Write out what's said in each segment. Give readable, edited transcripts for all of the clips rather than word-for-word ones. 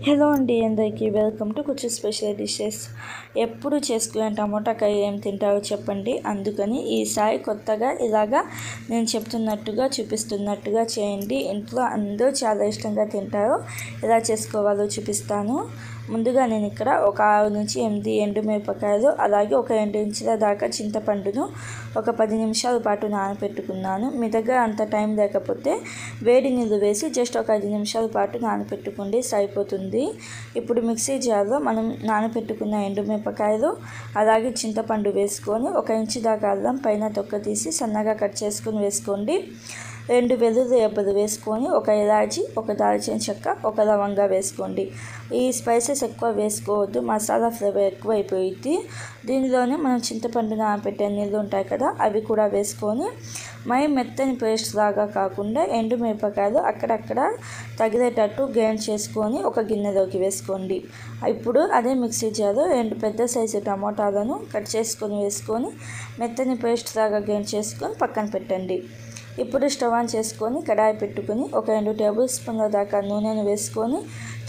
Hello అండి, అందరికీ welcome to కుచ్చు స్పెషల్ డిషెస్. ఎప్పుడు చేసుకునే టమోటాకాయ ఏం తింటారో చెప్పండి. అందుకని ఈసారి కొత్తగా ఇలాగా నేను చెప్తున్నట్టుగా చూపిస్తున్నట్టుగా చేయండి. ఇంట్లో అందరూ చాలా ఇష్టంగా తింటారు. ఎలా చేసుకోవాలో చూపిస్తాను. ముందుగా నేను ఇక్కడ ఒక 6 నుంచి 8 ఎండుమిరపకాయలు, అలాగే ఒక 2 ఇంచుల దాకా చింతపండును ఒక 10 నిమిషాల పాటు నానబెట్టుకున్నాను. మీ దగ్గర అంత టైం లేకపోతే వేడి నీళ్ళు వేసి జస్ట్ ఒక 5 నిమిషాల పాటు నానబెట్టుకోండి, సరిపోతుంది. ఇప్పుడు మిక్సీ జార్లో మనం నానబెట్టుకున్న ఎండుమిరపకాయలు అలాగే చింతపండు వేసుకొని 1 ఇంచు దాకా అల్లం పైన తొక్క తీసి సన్నగా కట్ చేసుకొని వేసుకోండి. 2 వెల్లుల్లి రెబ్బలు వేసుకొని ఒక ఇలాచి, ఒక దాల్చిన చెక్క, ఒక లవంగా వేసుకోండి. ఈ స్పైసెస్ ఎక్కువ వేసుకోవద్దు, మసాలా ఫ్లేవర్ ఎక్కువ అయిపోయింది. దీనిలోనే మనం చింతపండు నానబెట్టే నీళ్ళు ఉంటాయి కదా, అవి కూడా వేసుకొని మరి మెత్తని పేస్ట్ లాగా కాకుండా ఎండుమిరపకాయలు అక్కడక్కడ తగిలేటట్టు గ్రైండ్ చేసుకొని ఒక గిన్నెలోకి వేసుకోండి. ఇప్పుడు అదే మిక్సీ జార్లో 2 పెద్ద సైజు టమోటాలను కట్ చేసుకొని వేసుకొని మెత్తని పేస్ట్ లాగా గ్రైండ్ చేసుకొని పక్కన పెట్టండి. ఇప్పుడు స్టవ్ ఆన్ చేసుకొని కడాయి పెట్టుకొని ఒక 2 టేబుల్ స్పూన్ల దాకా నూనెను వేసుకొని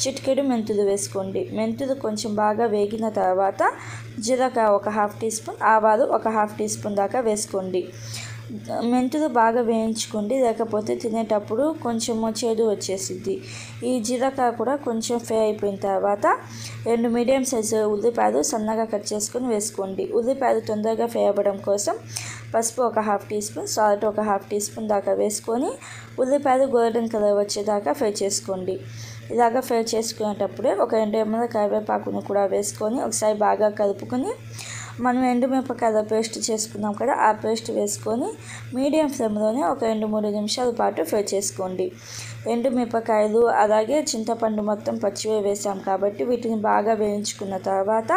చిటికెడు మెంతులు వేసుకోండి. మెంతులు కొంచెం బాగా వేగిన తర్వాత జీలకర్ర ఒక 1/2 టీ స్పూన్, ఆవాలు ఒక 1/2 టీ స్పూన్ దాకా వేసుకోండి. మెంతులు బాగా వేయించుకోండి, లేకపోతే తినేటప్పుడు కొంచెం చేదు వచ్చేసిద్ది. ఈ జీలకర్ర కూడా కొంచెం ఫ్రై అయిపోయిన తర్వాత 2 మీడియం సైజు ఉల్లిపాయలు సన్నగా కట్ చేసుకొని వేసుకోండి. ఉల్లిపాయలు తొందరగా ఫ్రై అవ్వడం కోసం పసుపు ఒక 1/2 టీ స్పూన్, సాల్ట్ ఒక 1/2 టీ స్పూన్ దాకా వేసుకొని ఉల్లిపాయలు గోల్డెన్ కలర్ వచ్చేదాకా ఫ్రై చేసుకోండి. ఇలాగ ఫ్రై చేసుకునేటప్పుడే ఒక 2 ఎంఎల్ కరివేపాకును కూడా వేసుకొని ఒకసారి బాగా కలుపుకొని మనం ఎండుమిరపకాయల పేస్ట్ చేసుకున్నాం కదా, ఆ పేస్ట్ వేసుకొని మీడియం ఫ్లేమ్లోనే ఒక 2-3 నిమిషాల పాటు ఫ్రై చేసుకోండి. ఎండుమిరపకాయలు అలాగే చింతపండు మొత్తం పచ్చివే వేసాం కాబట్టి వీటిని బాగా వేయించుకున్న తర్వాత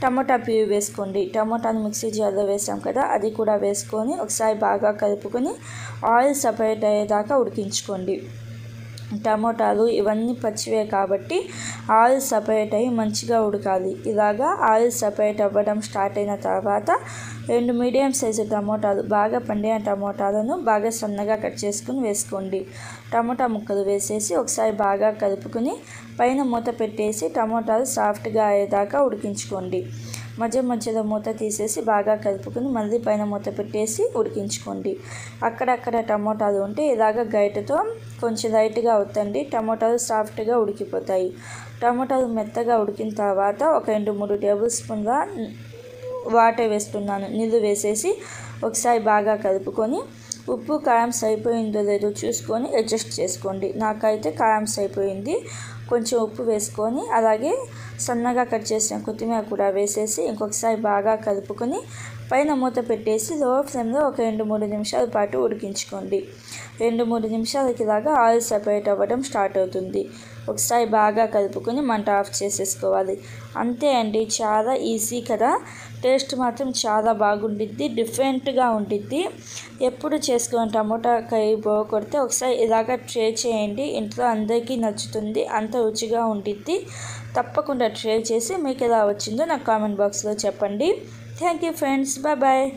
టమోటా ప్యూరీ వేసుకోండి. టమోటాను మిక్సీ జార్లో వేసాం కదా, అది కూడా వేసుకొని ఒకసారి బాగా కలుపుకొని ఆయిల్ సపరేట్ అయ్యేదాకా ఉడికించుకోండి. టమోటాలు ఇవన్నీ పచ్చివే కాబట్టి ఆయిల్ సపరేట్ అయ్యి మంచిగా ఉడకాలి. ఇలాగా ఆయిల్ సపరేట్ అవ్వడం స్టార్ట్ అయిన తర్వాత 2 మీడియం సైజు టమోటాలు, బాగా పండిన టమోటాలను బాగా సన్నగా కట్ చేసుకుని వేసుకోండి. టమోటా ముక్కలు వేసేసి ఒకసారి బాగా కలుపుకొని పైన మూత పెట్టేసి టమోటాలు సాఫ్ట్గా అయ్యేదాకా ఉడికించుకోండి. మధ్య మధ్యలో మూత తీసేసి బాగా కలుపుకొని మళ్ళీ పైన మూత పెట్టేసి ఉడికించుకోండి. అక్కడక్కడ టమోటాలు ఉంటే ఇలాగ గరిటెతో కొంచెం లైట్గా ఒత్తండి, టమోటాలు సాఫ్ట్గా ఉడికిపోతాయి. టమోటాలు మెత్తగా ఉడికిన తర్వాత ఒక 2-3 టేబుల్ స్పూన్ల వాటర్ వేస్తున్నాను. నీళ్ళు వేసేసి ఒకసారి బాగా కలుపుకొని ఉప్పు కారం సరిపోయిందో లేదో చూసుకొని అడ్జస్ట్ చేసుకోండి. నాకైతే కారం సరిపోయింది. కొంచెం ఉప్పు వేసుకొని అలాగే సన్నగా కట్ చేసిన కొత్తిమీర కూడా వేసేసి ఇంకొకసారి బాగా కలుపుకొని పైన మూత పెట్టేసి లో ఫ్లేమ్లో ఒక 2-3 నిమిషాల పాటు ఉడికించుకోండి. 2-3 నిమిషాలకి ఇలాగా ఆయిల్ సపరేట్ అవ్వడం స్టార్ట్ అవుతుంది. ఒకసారి బాగా కలుపుకొని మంట ఆఫ్ చేసేసుకోవాలి. అంతే అండి, చాలా ఈజీ కదా. టేస్ట్ మాత్రం చాలా బాగుండిద్ది, డిఫరెంట్గా ఉండిద్ది. ఎప్పుడు చేసుకున్న టమోటా కర్రీ బోర్ కొడితే ఒకసారి ఇలాగ ట్రై చేయండి. ఇంట్లో అందరికీ నచ్చుతుంది, అంత రుచిగా ఉండిద్ది. తప్పకుండా ట్రై చేసి మీకు ఎలా వచ్చిందో నాకు కామెంట్ బాక్స్లో చెప్పండి. Thank you friends, bye bye.